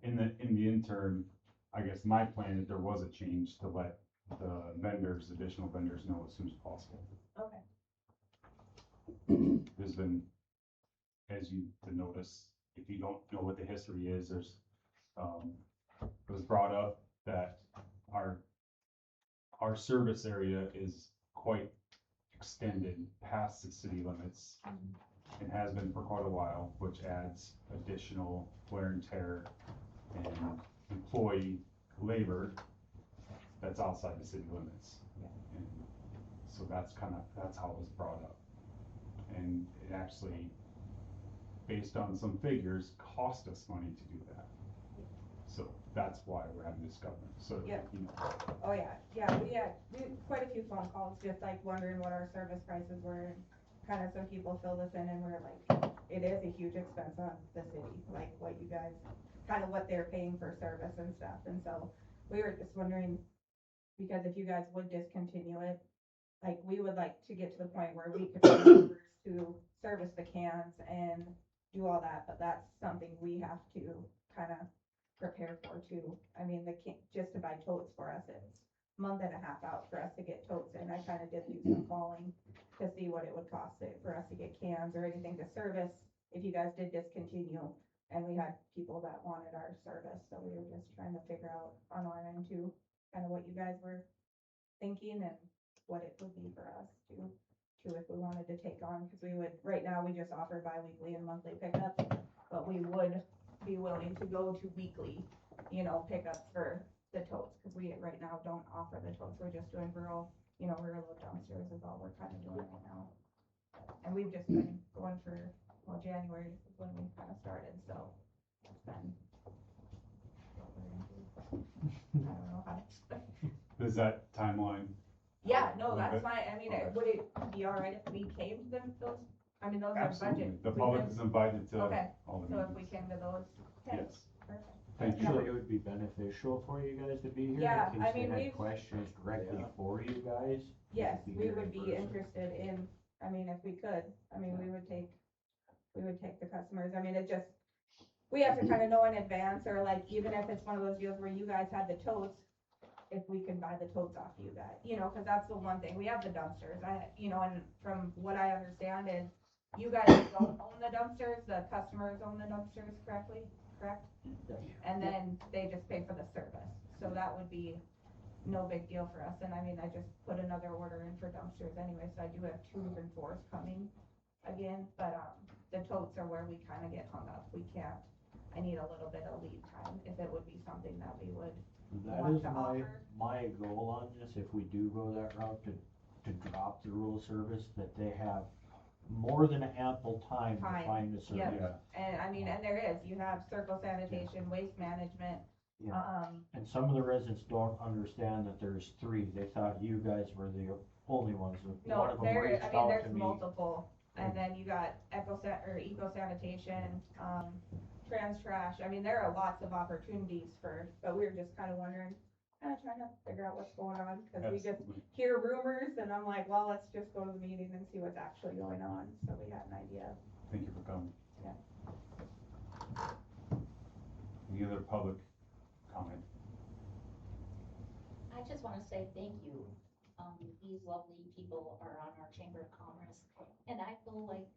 In the interim, I guess my plan, if there was a change, to let the vendors, additional vendors know as soon as possible. Okay. There's been, as you to notice, if you don't know what the history is, there's, it was brought up that our service area is quite extended past the city limits and has been for quite a while, which adds additional wear and tear and employee labor that's outside the city limits. And so that's how it was brought up. And it actually, based on some figures, cost us money to do that. So that's why we're having this government, so, Yeah. you know. Oh, yeah, we had quite a few phone calls, just like wondering what our service prices were, and kinda some people filled us in and we're like, it is a huge expense on the city, like what you guys, kinda what they're paying for service and stuff, and so we were just wondering, because if you guys would discontinue it, like, we would like to get to the point where we could pay members to service the cans and do all that, but that's something we have to kinda prepare for too. I mean, just to buy totes for us, it's a month and a half out for us to get totes in. I kinda did do some calling to see what it would cost for us to get cans or anything to service if you guys did discontinue. And we had people that wanted our service, so we were just trying to figure out on our end too, kinda what you guys were thinking and what it would be for us too, if we wanted to take on, cause we would, right now, we just offer bi-weekly and monthly pickups, but we would be willing to go to weekly, you know, pickups for the totes, cause we right now don't offer the totes, we're just doing rural load dumpsters is all we're kinda doing right now. And we've just been going for, well, January is when we kinda started, so it's been. I don't know how to explain. Is that timeline? Yeah, no, Okay. that's fine, I mean, would it be alright if we came to them, those are Absolutely. budget. The We public can- is invited to Okay, all the so if we meetings. came to those, okay, Yes. perfect. Thank So you. it would be beneficial for you guys to be here Yeah, in I case they mean, had we've- questions directly Yeah. for you guys. Yes, Be we here would in be person. interested in, I mean, if we could, I mean, we would take the customers, I mean, it just, we have to kinda know in advance, or like, even if it's one of those deals where you guys had the totes, if we can buy the totes off you guys, you know, cause that's the one thing, we have the dumpsters, and from what I understand is, you guys don't own the dumpsters, the customers own the dumpsters correct? And then they just pay for the service, so that would be no big deal for us, and I mean, I just put another order in for dumpsters anyway, so I do have 2s and 4s coming again, but, the totes are where we kinda get hung up, I need a little bit of lead time, if it would be something that we would That want is to offer. my goal on this, if we do go that route, to drop the rural service, that they have more than ample time to Time, find the service. yep. And I mean, and there is, you have circle sanitation, waste management, Yeah. And some of the residents don't understand that there's 3, they thought you guys were the only ones, one no, of them reached out to me. there's multiple, and then you got eco sanitation, trans trash, I mean, there are lots of opportunities but we were just kinda wondering, kinda trying to figure out what's going on, cause we just Absolutely. hear rumors, and I'm like, well, let's just go to the meeting and see what's actually going on, so we had an idea. Thank you for coming. Yeah. Any other public comment? just wanna say thank you. These lovely people are on our Chamber of Commerce, and I feel like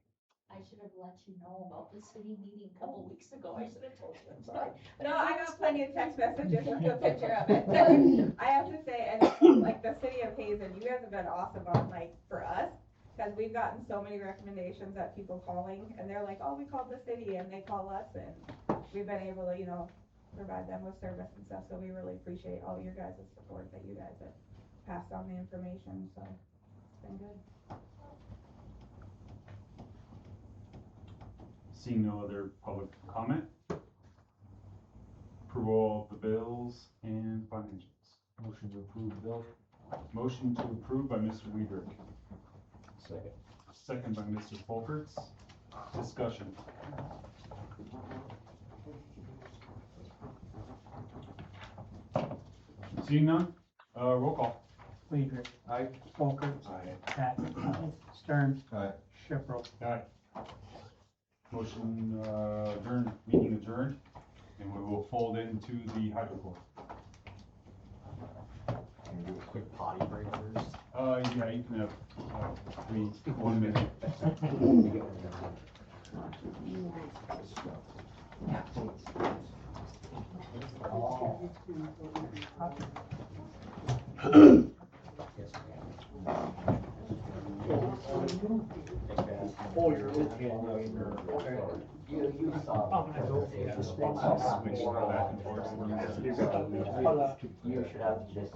I should have let you know about the city meeting a couple weeks ago. I should have told you, I'm sorry. But No, as long I as got plenty of text messages with a picture of it. I have to say, and like the city of Hazen, you guys have been awesome on like, for us, cause we've gotten so many recommendations that people calling, and they're like, oh, we called the city, and they call us, and we've been able to, you know, provide them with service and stuff, so we really appreciate all your guys' support, that you guys have passed on the information, so it's been good. Seeing no other public comment. Approval of the bills and financials. Motion to approve bill. Motion to approve by Mr. Weidrich, Second. second by Mr. Folkerts. Discussion. Seeing none, roll call. Weidrich. Aye. Folkerts. Aye. Hack. Stearns. Aye. Shepherd. Aye. Motion adjourned, meeting adjourned, and we will fold into the hydro core. Can we do a quick potty break first? Yeah, you can have, 1 minute. Oh, you're looking. Okay. You saw. Switch back and forth. You should have just.